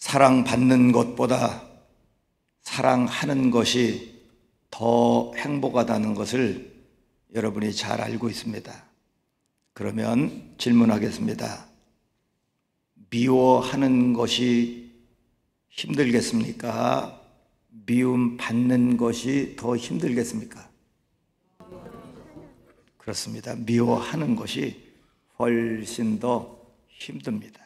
사랑받는 것보다 사랑하는 것이 더 행복하다는 것을 여러분이 잘 알고 있습니다. 그러면 질문하겠습니다. 미워하는 것이 힘들겠습니까? 미움 받는 것이 더 힘들겠습니까? 그렇습니다. 미워하는 것이 훨씬 더 힘듭니다.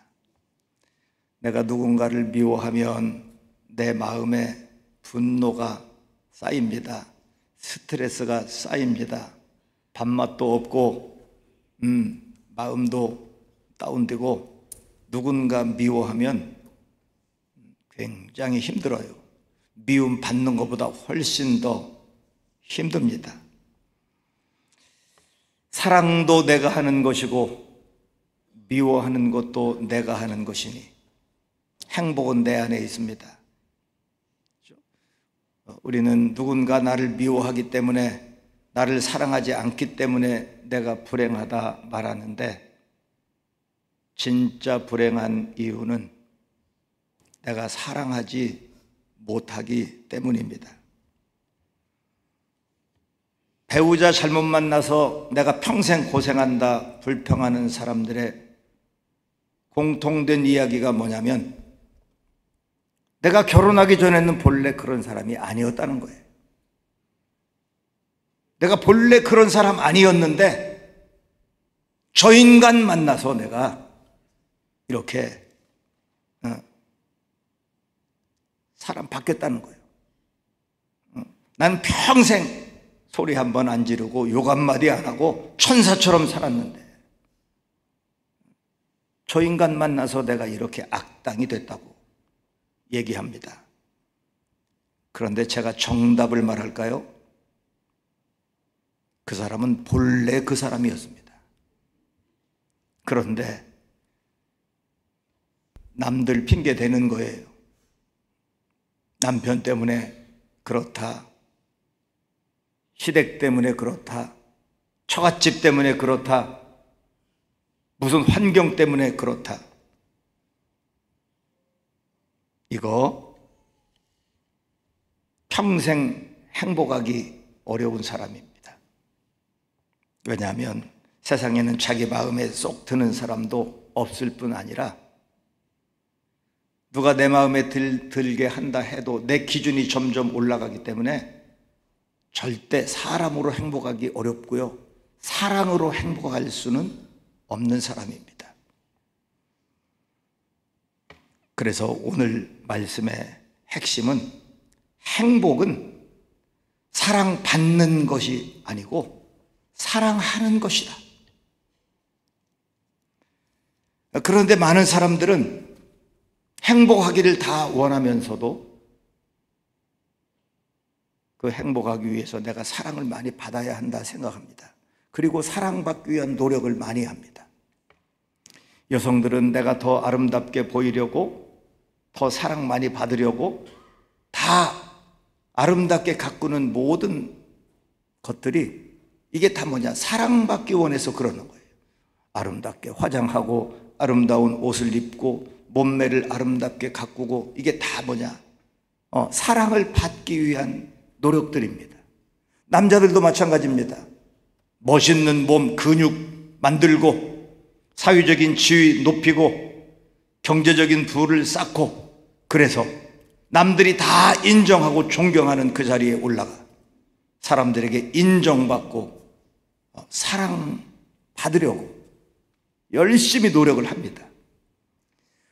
내가 누군가를 미워하면 내 마음에 분노가 쌓입니다. 스트레스가 쌓입니다. 밥맛도 없고 마음도 다운되고 누군가 미워하면 굉장히 힘들어요. 미움 받는 것보다 훨씬 더 힘듭니다. 사랑도 내가 하는 것이고 미워하는 것도 내가 하는 것이니 행복은 내 안에 있습니다. 우리는 누군가 나를 미워하기 때문에, 나를 사랑하지 않기 때문에 내가 불행하다 말하는데, 진짜 불행한 이유는 내가 사랑하지 못하기 때문입니다. 배우자 잘못 만나서 내가 평생 고생한다 불평하는 사람들의 공통된 이야기가 뭐냐면, 내가 결혼하기 전에는 본래 그런 사람이 아니었다는 거예요. 내가 본래 그런 사람 아니었는데 저 인간 만나서 내가 이렇게 사람 바뀌었다는 거예요. 나는 평생 소리 한 번 안 지르고 욕 한마디 안 하고 천사처럼 살았는데 저 인간 만나서 내가 이렇게 악당이 됐다고 얘기합니다. 그런데 제가 정답을 말할까요? 그 사람은 본래 그 사람이었습니다. 그런데 남들 핑계 대는 거예요. 남편 때문에 그렇다, 시댁 때문에 그렇다, 처갓집 때문에 그렇다, 무슨 환경 때문에 그렇다. 이거 평생 행복하기 어려운 사람입니다. 왜냐하면 세상에는 자기 마음에 쏙 드는 사람도 없을 뿐 아니라 누가 내 마음에 들게 한다 해도 내 기준이 점점 올라가기 때문에 절대 사람으로 행복하기 어렵고요, 사랑으로 행복할 수는 없는 사람입니다. 그래서 오늘 말씀의 핵심은, 행복은 사랑받는 것이 아니고 사랑하는 것이다. 그런데 많은 사람들은 행복하기를 다 원하면서도 그 행복하기 위해서 내가 사랑을 많이 받아야 한다 생각합니다. 그리고 사랑받기 위한 노력을 많이 합니다. 여성들은 내가 더 아름답게 보이려고, 더 사랑 많이 받으려고 다 아름답게 가꾸는 모든 것들이, 이게 다 뭐냐? 사랑받기 원해서 그러는 거예요. 아름답게 화장하고 아름다운 옷을 입고 몸매를 아름답게 가꾸고, 이게 다 뭐냐? 사랑을 받기 위한 노력들입니다. 남자들도 마찬가지입니다. 멋있는 몸, 근육 만들고 사회적인 지위 높이고 경제적인 부를 쌓고, 그래서 남들이 다 인정하고 존경하는 그 자리에 올라가 사람들에게 인정받고 사랑받으려고 열심히 노력을 합니다.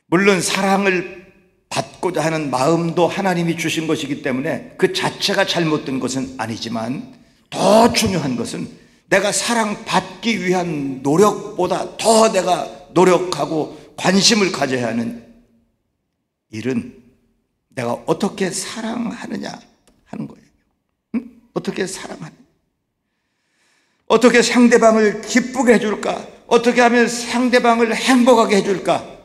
물론 사랑을 받고자 하는 마음도 하나님이 주신 것이기 때문에 그 자체가 잘못된 것은 아니지만, 더 중요한 것은 내가 사랑받기 위한 노력보다 더 내가 노력하고 관심을 가져야 하는 일은 내가 어떻게 사랑하느냐 하는 거예요. 어떻게 사랑하느냐, 어떻게 상대방을 기쁘게 해줄까, 어떻게 하면 상대방을 행복하게 해줄까,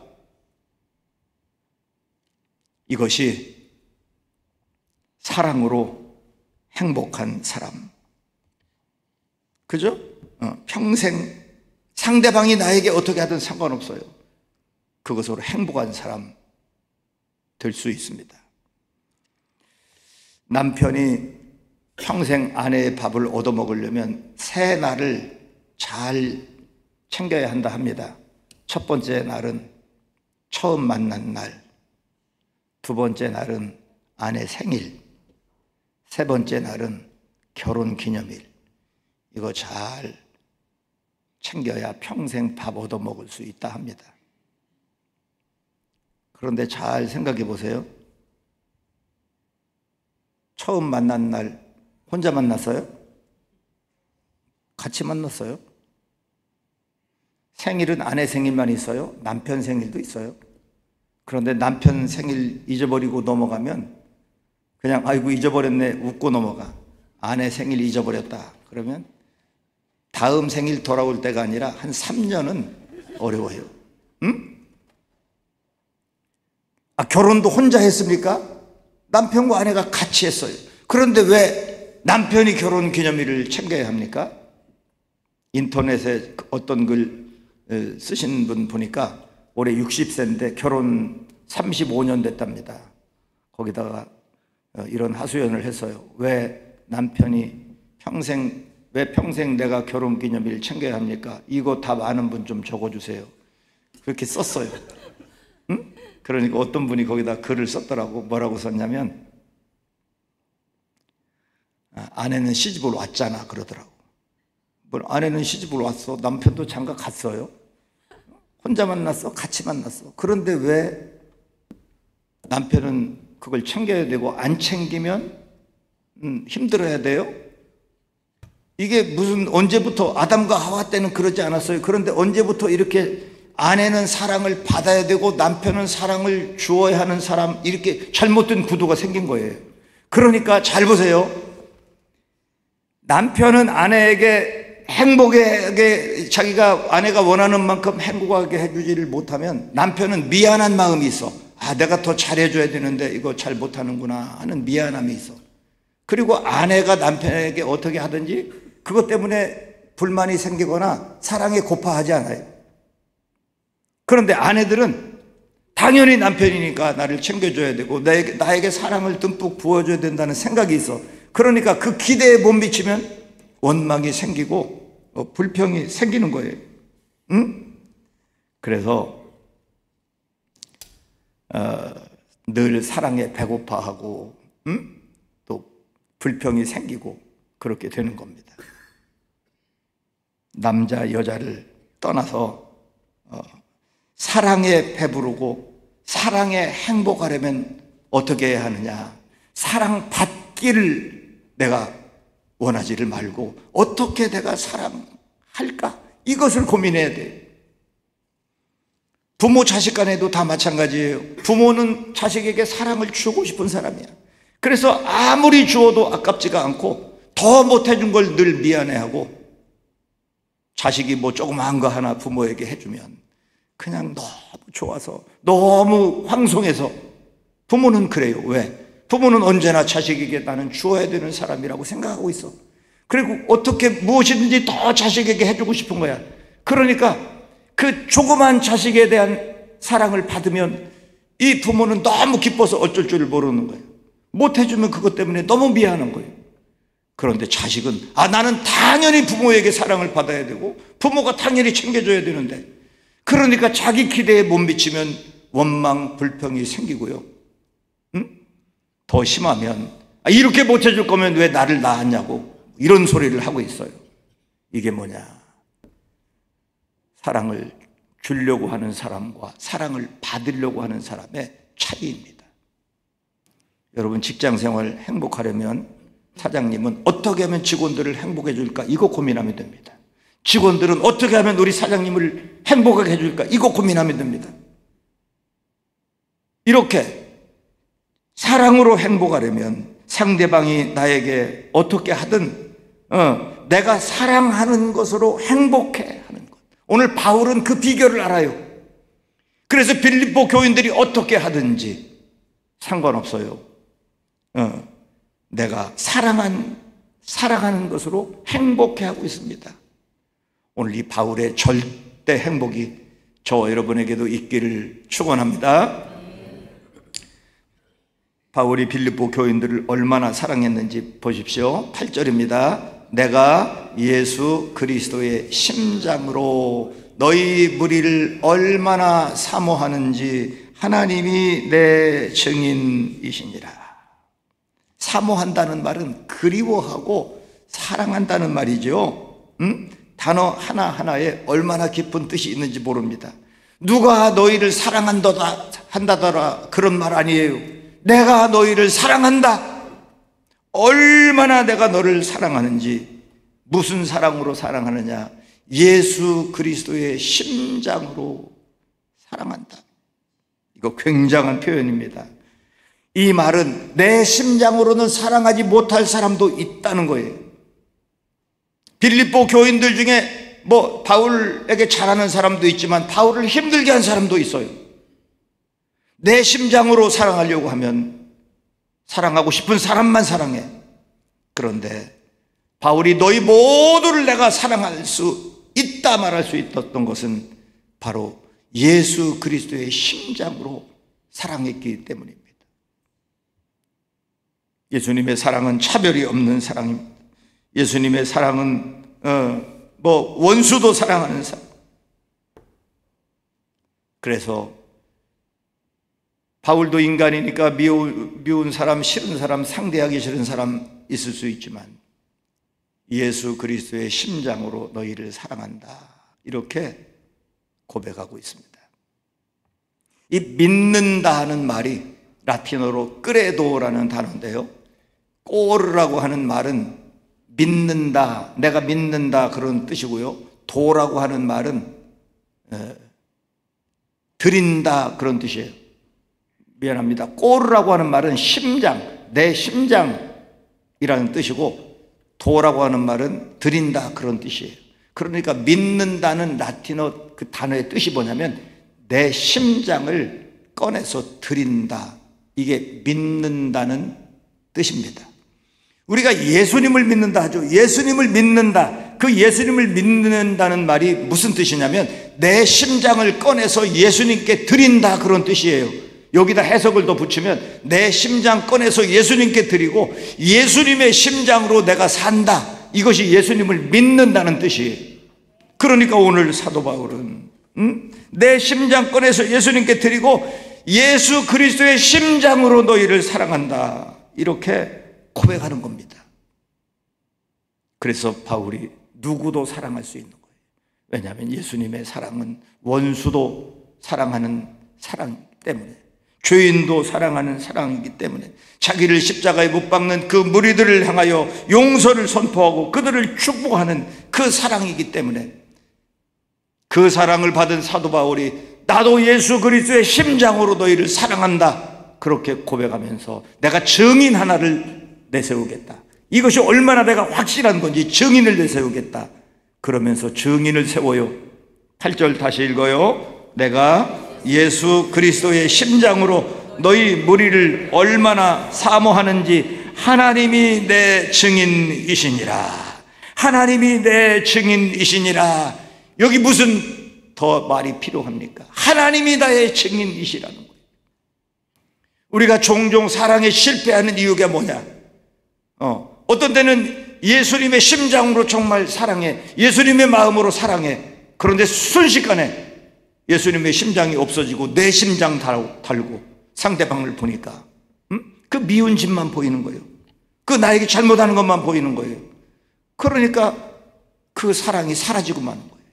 이것이 사랑으로 행복한 사람. 그죠? 평생 상대방이 나에게 어떻게 하든 상관없어요. 그것으로 행복한 사람 들 수 있습니다. 남편이 평생 아내의 밥을 얻어먹으려면 세 날을 잘 챙겨야 한다 합니다. 첫 번째 날은 처음 만난 날, 두 번째 날은 아내 생일, 세 번째 날은 결혼 기념일. 이거 잘 챙겨야 평생 밥 얻어먹을 수 있다 합니다. 그런데 잘 생각해 보세요. 처음 만난 날 혼자 만났어요? 같이 만났어요? 생일은 아내 생일만 있어요? 남편 생일도 있어요? 그런데 남편 생일 잊어버리고 넘어가면 그냥 아이고 잊어버렸네 웃고 넘어가. 아내 생일 잊어버렸다 그러면 다음 생일 돌아올 때가 아니라 한 3년은 어려워요. 응? 결혼도 혼자 했습니까? 남편과 아내가 같이 했어요. 그런데 왜 남편이 결혼 기념일을 챙겨야 합니까? 인터넷에 어떤 글 쓰신 분 보니까 올해 60세인데 결혼 35년 됐답니다. 거기다가 이런 하소연을 했어요. 왜 평생 내가 결혼 기념일 챙겨야 합니까? 이거 답 아는 분 좀 적어주세요. 그렇게 썼어요. 응? 그러니까 어떤 분이 거기다 글을 썼더라고. 뭐라고 썼냐면 아내는 시집을 왔잖아 그러더라고. 뭘 아내는 시집을 왔어? 남편도 장가 갔어요? 혼자 만났어? 같이 만났어? 그런데 왜 남편은 그걸 챙겨야 되고 안 챙기면 힘들어야 돼요? 이게 무슨 언제부터 아담과 하와 때는 그러지 않았어요. 그런데 언제부터 이렇게 아내는 사랑을 받아야 되고 남편은 사랑을 주어야 하는 사람, 이렇게 잘못된 구도가 생긴 거예요. 그러니까 잘 보세요. 남편은 아내에게 행복하게 자기가 아내가 원하는 만큼 행복하게 해주지를 못하면 남편은 미안한 마음이 있어. 내가 더 잘해줘야 되는데 이거 잘 못하는구나 하는 미안함이 있어. 그리고 아내가 남편에게 어떻게 하든지 그것 때문에 불만이 생기거나 사랑에 고파하지 않아요. 그런데 아내들은 당연히 남편이니까 나를 챙겨줘야 되고 나에게 사랑을 듬뿍 부어줘야 된다는 생각이 있어. 그러니까 그 기대에 못 미치면 원망이 생기고 불평이 생기는 거예요. 응? 그래서 늘 사랑에 배고파하고 또 불평이 생기고 그렇게 되는 겁니다. 남자 여자를 떠나서 사랑에 배부르고 사랑에 행복하려면 어떻게 해야 하느냐. 사랑받기를 내가 원하지를 말고 어떻게 내가 사랑할까? 이것을 고민해야 돼요. 부모 자식 간에도 다 마찬가지예요. 부모는 자식에게 사랑을 주고 싶은 사람이야. 그래서 아무리 주어도 아깝지가 않고 더 못해준 걸 늘 미안해하고 자식이 뭐 조그마한 거 하나 부모에게 해주면 그냥 너무 좋아서 너무 황송해서 부모는 그래요. 왜? 부모는 언제나 자식에게 나는 주어야 되는 사람이라고 생각하고 있어. 그리고 어떻게 무엇이든지 더 자식에게 해주고 싶은 거야. 그러니까 그 조그만 자식에 대한 사랑을 받으면 이 부모는 너무 기뻐서 어쩔 줄 모르는 거예요. 못 해주면 그것 때문에 너무 미안한 거예요. 그런데 자식은 나는 당연히 부모에게 사랑을 받아야 되고 부모가 당연히 챙겨줘야 되는데, 그러니까 자기 기대에 못 미치면 원망, 불평이 생기고요. 더 심하면 이렇게 못 해줄 거면 왜 나를 낳았냐고 이런 소리를 하고 있어요. 이게 뭐냐? 사랑을 주려고 하는 사람과 사랑을 받으려고 하는 사람의 차이입니다. 여러분, 직장생활 행복하려면 사장님은 어떻게 하면 직원들을 행복해 줄까? 이거 고민하면 됩니다. 직원들은 어떻게 하면 우리 사장님을 행복하게 해줄까? 이거 고민하면 됩니다. 이렇게 사랑으로 행복하려면 상대방이 나에게 어떻게 하든 내가 사랑하는 것으로 행복해 하는 것. 오늘 바울은 그 비결을 알아요. 그래서 빌립보 교인들이 어떻게 하든지 상관없어요. 내가 사랑하는 것으로 행복해하고 있습니다. 오늘 이 바울의 절대 행복이 저 여러분에게도 있기를 축원합니다. 바울이 빌립보 교인들을 얼마나 사랑했는지 보십시오. 8절입니다. 내가 예수 그리스도의 심장으로 너희 무리를 얼마나 사모하는지 하나님이 내 증인이시니라. 사모한다는 말은 그리워하고 사랑한다는 말이죠. 단어 하나하나에 얼마나 깊은 뜻이 있는지 모릅니다. 누가 너희를 사랑한다더라 그런 말 아니에요. 내가 너희를 사랑한다. 얼마나 내가 너를 사랑하는지. 무슨 사랑으로 사랑하느냐? 예수 그리스도의 심장으로 사랑한다. 이거 굉장한 표현입니다. 이 말은 내 심장으로는 사랑하지 못할 사람도 있다는 거예요. 빌립보 교인들 중에 바울에게 잘하는 사람도 있지만 바울을 힘들게 한 사람도 있어요. 내 심장으로 사랑하려고 하면 사랑하고 싶은 사람만 사랑해. 그런데 바울이 너희 모두를 내가 사랑할 수 있다 말할 수 있었던 것은 바로 예수 그리스도의 심장으로 사랑했기 때문입니다. 예수님의 사랑은 차별이 없는 사랑입니다. 예수님의 사랑은 원수도 사랑하는 사랑. 그래서 바울도 인간이니까 미운 사람, 싫은 사람, 상대하기 싫은 사람 있을 수 있지만 예수 그리스도의 심장으로 너희를 사랑한다, 이렇게 고백하고 있습니다. 이 믿는다 하는 말이 라틴어로 크레도라는 단어인데요, 꼬르라고 하는 말은 믿는다, 내가 믿는다 그런 뜻이고요, 도라고 하는 말은 드린다 그런 뜻이에요. 미안합니다. 꼬르라고 하는 말은 심장, 내 심장이라는 뜻이고, 도라고 하는 말은 드린다 그런 뜻이에요. 그러니까 믿는다는 라틴어 그 단어의 뜻이 뭐냐면 내 심장을 꺼내서 드린다, 이게 믿는다는 뜻입니다. 우리가 예수님을 믿는다 하죠. 예수님을 믿는다. 그 예수님을 믿는다는 말이 무슨 뜻이냐면 내 심장을 꺼내서 예수님께 드린다 그런 뜻이에요. 여기다 해석을 더 붙이면 내 심장 꺼내서 예수님께 드리고 예수님의 심장으로 내가 산다, 이것이 예수님을 믿는다는 뜻이에요. 그러니까 오늘 사도 바울은 내 심장 꺼내서 예수님께 드리고 예수 그리스도의 심장으로 너희를 사랑한다, 이렇게 고백하는 겁니다. 그래서 바울이 누구도 사랑할 수 있는 거예요. 왜냐하면 예수님의 사랑은 원수도 사랑하는 사랑이기 때문에, 죄인도 사랑하는 사랑이기 때문에, 자기를 십자가에 못 박는 그 무리들을 향하여 용서를 선포하고 그들을 축복하는 그 사랑이기 때문에, 그 사랑을 받은 사도 바울이 나도 예수 그리스도의 심장으로 너희를 사랑한다, 그렇게 고백하면서 내가 증인 하나를 내세우겠다, 이것이 얼마나 내가 확실한 건지 증인을 내세우겠다, 그러면서 증인을 세워요. 8절 다시 읽어요. 내가 예수 그리스도의 심장으로 너희 무리를 얼마나 사모하는지 하나님이 내 증인이시니라. 하나님이 내 증인이시니라. 여기 무슨 더 말이 필요합니까? 하나님이 나의 증인이시라는 거예요. 우리가 종종 사랑에 실패하는 이유가 뭐냐? 어떤 때는 예수님의 심장으로 정말 사랑해, 예수님의 마음으로 사랑해. 그런데 순식간에 예수님의 심장이 없어지고 내 심장 달고 상대방을 보니까 그 미운 짓만 보이는 거예요. 그 나에게 잘못하는 것만 보이는 거예요. 그러니까 그 사랑이 사라지고 마는 거예요.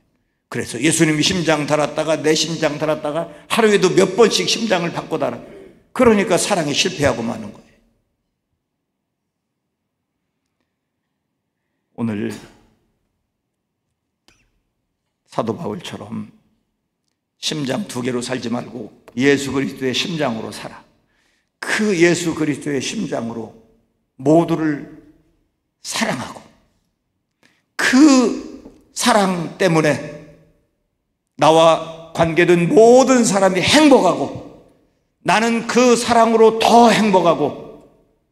그래서 예수님이 심장 달았다가 내 심장 달았다가 하루에도 몇 번씩 심장을 바꿔 달아. 그러니까 사랑이 실패하고 마는 거예요. 오늘 사도 바울처럼 심장 두 개로 살지 말고 예수 그리스도의 심장으로 살아. 그 예수 그리스도의 심장으로 모두를 사랑하고 그 사랑 때문에 나와 관계된 모든 사람이 행복하고 나는 그 사랑으로 더 행복하고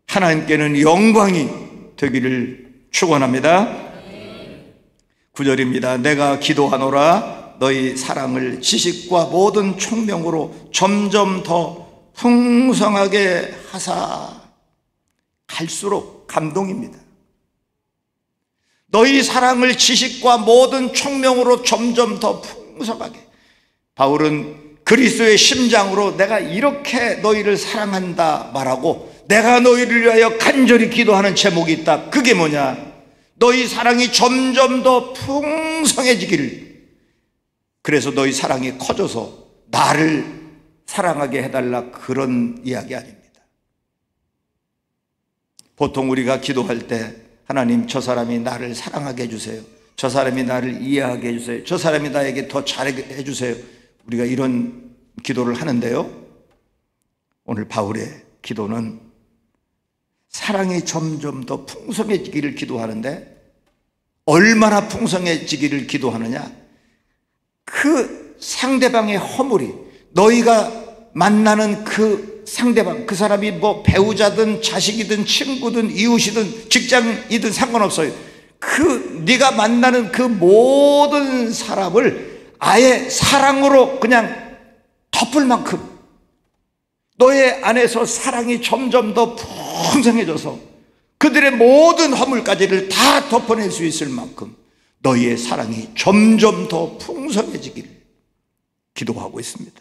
하나님께는 영광이 되기를 축원합니다. 9절입니다. 내가 기도하노라 너희 사랑을 지식과 모든 총명으로 점점 더 풍성하게 하사 갈수록 감동입니다. 너희 사랑을 지식과 모든 총명으로 점점 더 풍성하게. 바울은 그리스도의 심장으로 내가 이렇게 너희를 사랑한다 말하고 내가 너희를 위하여 간절히 기도하는 제목이 있다. 그게 뭐냐? 너희 사랑이 점점 더 풍성해지기를. 그래서 너희 사랑이 커져서 나를 사랑하게 해달라, 그런 이야기 아닙니다. 보통 우리가 기도할 때 하나님, 저 사람이 나를 사랑하게 해주세요, 저 사람이 나를 이해하게 해주세요, 저 사람이 나에게 더 잘하게 해주세요, 우리가 이런 기도를 하는데요, 오늘 바울의 기도는 사랑이 점점 더 풍성해지기를 기도하는데, 얼마나 풍성해지기를 기도하느냐? 그 상대방의 허물이, 너희가 만나는 그 상대방, 그 사람이 뭐 배우자든 자식이든 친구든 이웃이든 직장이든 상관없어요. 그 네가 만나는 그 모든 사람을 아예 사랑으로 그냥 덮을 만큼 너의 안에서 사랑이 점점 더 풍성해져서 그들의 모든 허물까지를 다 덮어낼 수 있을 만큼 너희의 사랑이 점점 더 풍성해지기를 기도하고 있습니다.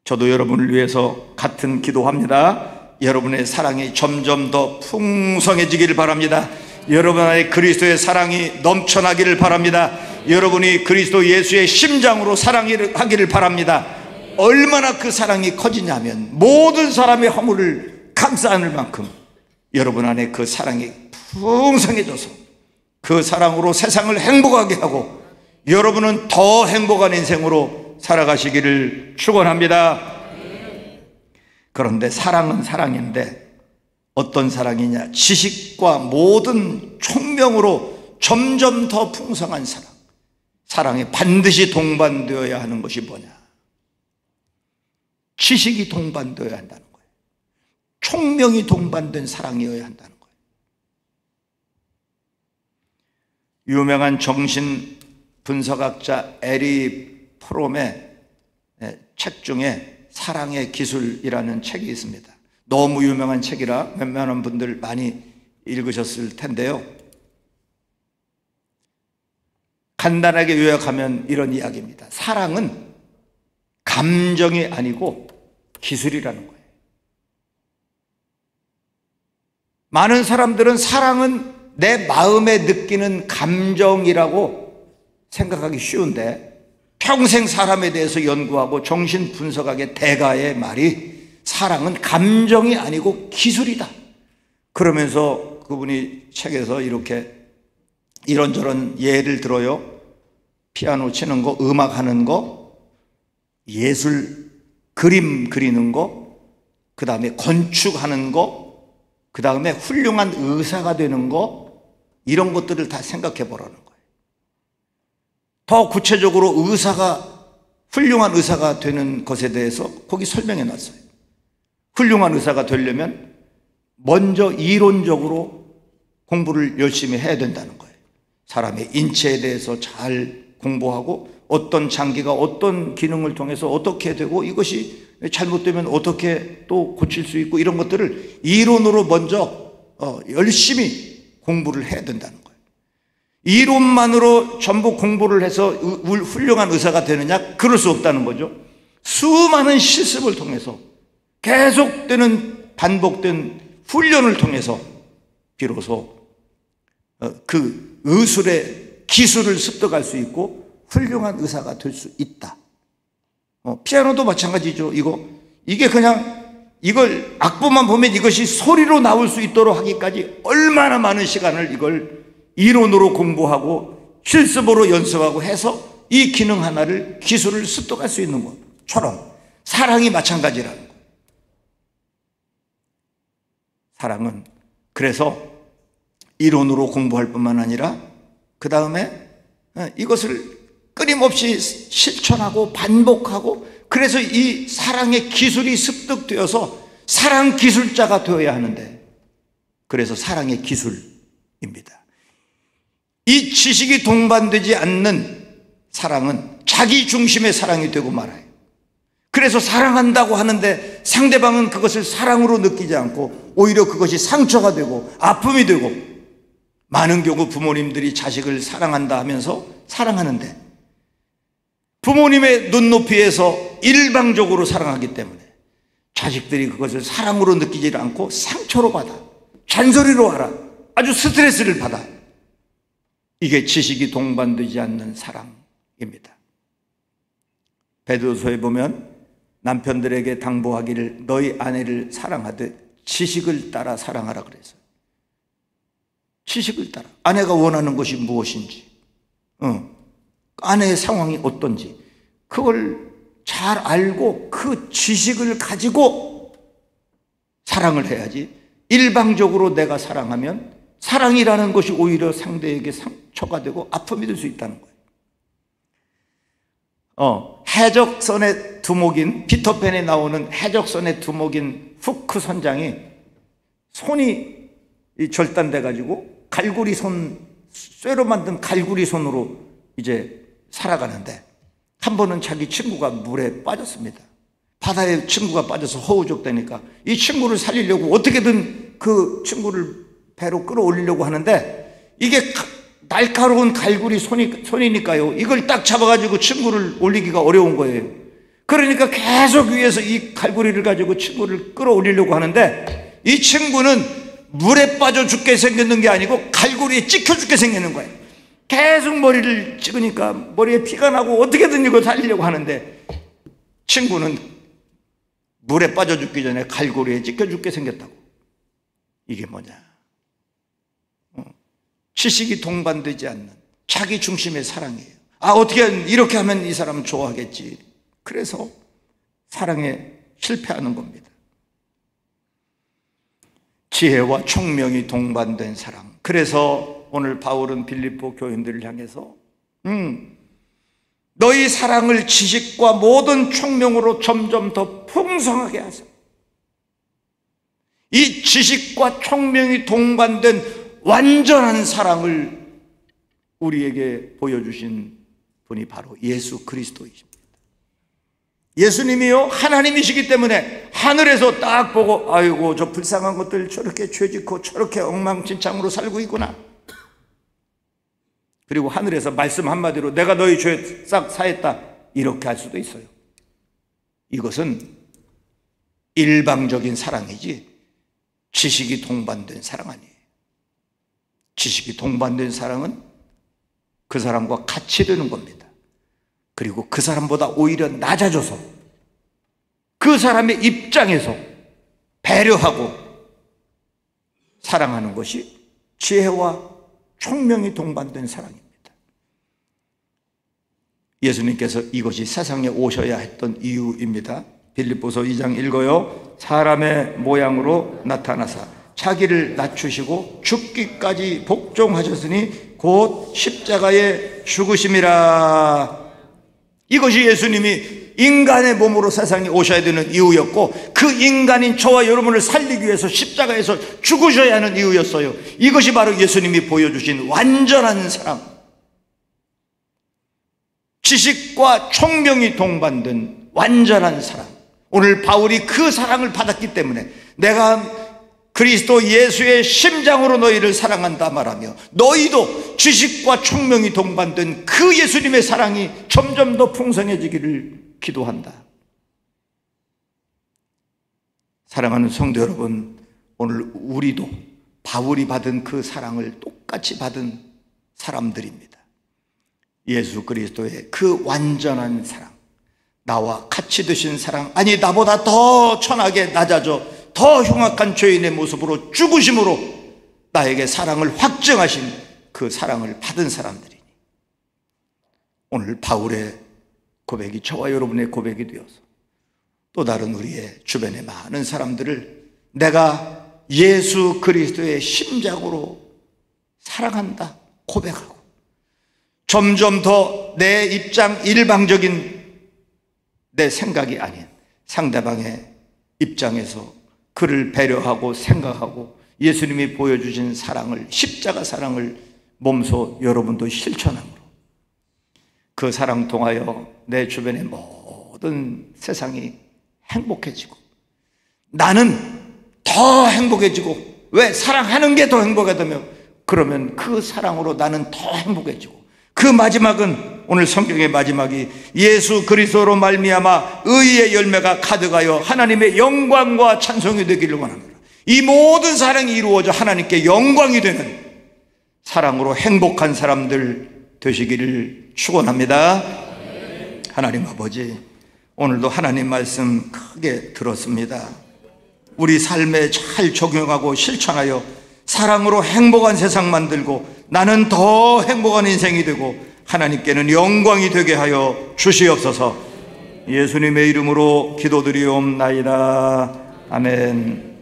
저도 여러분을 위해서 같은 기도합니다. 여러분의 사랑이 점점 더 풍성해지기를 바랍니다. 여러분 안에 그리스도의 사랑이 넘쳐나기를 바랍니다. 여러분이 그리스도 예수의 심장으로 사랑하기를 바랍니다. 얼마나 그 사랑이 커지냐면 모든 사람의 허물을 감싸 안을 만큼 여러분 안에 그 사랑이 풍성해져서 그 사랑으로 세상을 행복하게 하고 여러분은 더 행복한 인생으로 살아가시기를 축원합니다. 그런데 사랑은 사랑인데 어떤 사랑이냐? 지식과 모든 총명으로 점점 더 풍성한 사랑. 사랑에 반드시 동반되어야 하는 것이 뭐냐? 지식이 동반되어야 한다는 거예요. 총명이 동반된 사랑이어야 한다는 거예요. 유명한 정신 분석학자 에리 프롬의 책 중에 사랑의 기술이라는 책이 있습니다. 너무 유명한 책이라 웬만한 분들 많이 읽으셨을 텐데요, 간단하게 요약하면 이런 이야기입니다. 사랑은 감정이 아니고 기술이라는 거예요. 많은 사람들은 사랑은 내 마음에 느끼는 감정이라고 생각하기 쉬운데 평생 사람에 대해서 연구하고 정신분석학의 대가의 말이 사랑은 감정이 아니고 기술이다. 그러면서 그분이 책에서 이렇게 이런저런 예를 들어요. 피아노 치는 거, 음악하는 거, 예술, 그림 그리는 거, 그 다음에 건축하는 거, 그 다음에 훌륭한 의사가 되는 거, 이런 것들을 다 생각해 보라는 거예요. 더 구체적으로 훌륭한 의사가 되는 것에 대해서 거기 설명해 놨어요. 훌륭한 의사가 되려면 먼저 이론적으로 공부를 열심히 해야 된다는 거예요. 사람의 인체에 대해서 잘 공부하고 어떤 장기가 어떤 기능을 통해서 어떻게 되고 이것이 잘못되면 어떻게 또 고칠 수 있고 이런 것들을 이론으로 먼저 열심히 공부를 해야 된다는 거예요. 이론만으로 전부 공부를 해서 훌륭한 의사가 되느냐? 그럴 수 없다는 거죠. 수많은 실습을 통해서 계속되는 반복된 훈련을 통해서 비로소 그 의술의 기술을 습득할 수 있고 훌륭한 의사가 될 수 있다. 피아노도 마찬가지죠. 이게 그냥 이걸 악보만 보면 이것이 소리로 나올 수 있도록 하기까지 얼마나 많은 시간을 이걸 이론으로 공부하고 실습으로 연습하고 해서 이 기능 하나를 기술을 습득할 수 있는 것처럼 사랑이 마찬가지라는 거예요. 사랑은 그래서 이론으로 공부할 뿐만 아니라 그 다음에 이것을 끊임없이 실천하고 반복하고 그래서 이 사랑의 기술이 습득되어서 사랑 기술자가 되어야 하는데 그래서 사랑의 기술입니다. 이 지식이 동반되지 않는 사랑은 자기 중심의 사랑이 되고 말아요. 그래서 사랑한다고 하는데 상대방은 그것을 사랑으로 느끼지 않고 오히려 그것이 상처가 되고 아픔이 되고, 많은 경우 부모님들이 자식을 사랑한다 하면서 사랑하는데 부모님의 눈높이에서 일방적으로 사랑하기 때문에 자식들이 그것을 사랑으로 느끼지 않고 상처로 받아, 잔소리로 하라, 아주 스트레스를 받아. 이게 지식이 동반되지 않는 사랑입니다. 베드로서에 보면 남편들에게 당부하기를 너희 아내를 사랑하듯 지식을 따라 사랑하라 그랬어요. 지식을 따라, 아내가 원하는 것이 무엇인지, 아내의 상황이 어떤지 그걸 잘 알고 그 지식을 가지고 사랑을 해야지, 일방적으로 내가 사랑하면 사랑이라는 것이 오히려 상대에게 상처가 되고 아픔이 될 수 있다는 거예요. 해적선의 두목인, 피터팬에 나오는 해적선의 두목인 후크 선장이 손이 절단돼 가지고 갈고리 손, 쇠로 만든 갈고리 손으로 이제 살아가는데 한 번은 자기 친구가 물에 빠졌습니다. 바다에 친구가 빠져서 허우적대니까 이 친구를 살리려고 어떻게든 그 친구를 배로 끌어올리려고 하는데 이게 날카로운 갈고리 손이니까요, 이걸 딱 잡아가지고 친구를 올리기가 어려운 거예요. 그러니까 계속 위에서 이 갈고리를 가지고 친구를 끌어올리려고 하는데 이 친구는 물에 빠져 죽게 생겼는 게 아니고 갈고리에 찍혀 죽게 생기는 거예요. 계속 머리를 찍으니까 머리에 피가 나고 어떻게든 이거 살리려고 하는데 친구는 물에 빠져 죽기 전에 갈고리에 찍혀 죽게 생겼다고. 이게 뭐냐? 지식이 동반되지 않는 자기 중심의 사랑이에요. 어떻게 이렇게 하면 이 사람은 좋아하겠지. 그래서 사랑에 실패하는 겁니다. 지혜와 총명이 동반된 사랑. 그래서 오늘 바울은 빌립보 교인들을 향해서 너희 사랑을 지식과 모든 총명으로 점점 더 풍성하게 하사. 이 지식과 총명이 동반된 완전한 사랑을 우리에게 보여주신 분이 바로 예수 그리스도이십니다. 예수님이요, 하나님이시기 때문에 하늘에서 딱 보고 아이고 저 불쌍한 것들 저렇게 죄짓고 저렇게 엉망진창으로 살고 있구나. 그리고 하늘에서 말씀 한마디로 내가 너희 죄 싹 사했다 이렇게 할 수도 있어요. 이것은 일방적인 사랑이지 지식이 동반된 사랑 아니에요. 지식이 동반된 사랑은 그 사람과 같이 되는 겁니다. 그리고 그 사람보다 오히려 낮아져서 그 사람의 입장에서 배려하고 사랑하는 것이 지혜와 총명이 동반된 사랑입니다. 예수님께서 이것이 세상에 오셔야 했던 이유입니다. 빌립보서 2장 읽어요. 사람의 모양으로 나타나사 자기를 낮추시고 죽기까지 복종하셨으니 곧 십자가에 죽으심이라. 이것이 예수님이 인간의 몸으로 세상에 오셔야 되는 이유였고 그 인간인 저와 여러분을 살리기 위해서 십자가에서 죽으셔야 하는 이유였어요. 이것이 바로 예수님이 보여주신 완전한 사랑, 지식과 총명이 동반된 완전한 사랑. 오늘 바울이 그 사랑을 받았기 때문에 내가 그리스도 예수의 심장으로 너희를 사랑한다 말하며 너희도 지식과 총명이 동반된 그 예수님의 사랑이 점점 더 풍성해지기를 기도한다. 사랑하는 성도 여러분, 오늘 우리도 바울이 받은 그 사랑을 똑같이 받은 사람들입니다. 예수 그리스도의 그 완전한 사랑, 나와 같이 드신 사랑, 아니 나보다 더 천하게 낮아져 더 흉악한 죄인의 모습으로 죽으심으로 나에게 사랑을 확증하신 그 사랑을 받은 사람들이니 오늘 바울의 고백이 저와 여러분의 고백이 되어서 또 다른 우리의 주변의 많은 사람들을 내가 예수 그리스도의 심장으로 사랑한다 고백하고 점점 더 내 입장 일방적인 내 생각이 아닌 상대방의 입장에서 그를 배려하고 생각하고 예수님이 보여주신 사랑을, 십자가 사랑을 몸소 여러분도 실천함으로 그 사랑 통하여 내 주변의 모든 어떤 세상이 행복해지고 나는 더 행복해지고, 왜? 사랑하는 게 더 행복하다며. 그러면 그 사랑으로 나는 더 행복해지고, 그 마지막은 오늘 성경의 마지막이 예수 그리스도로 말미암아 의의 열매가 가득하여 하나님의 영광과 찬송이 되기를 원합니다. 이 모든 사랑이 이루어져 하나님께 영광이 되는 사랑으로 행복한 사람들 되시기를 축원합니다. 하나님 아버지, 오늘도 하나님 말씀 크게 들었습니다. 우리 삶에 잘 적용하고 실천하여 사랑으로 행복한 세상 만들고 나는 더 행복한 인생이 되고 하나님께는 영광이 되게 하여 주시옵소서. 예수님의 이름으로 기도드리옵나이다. 아멘.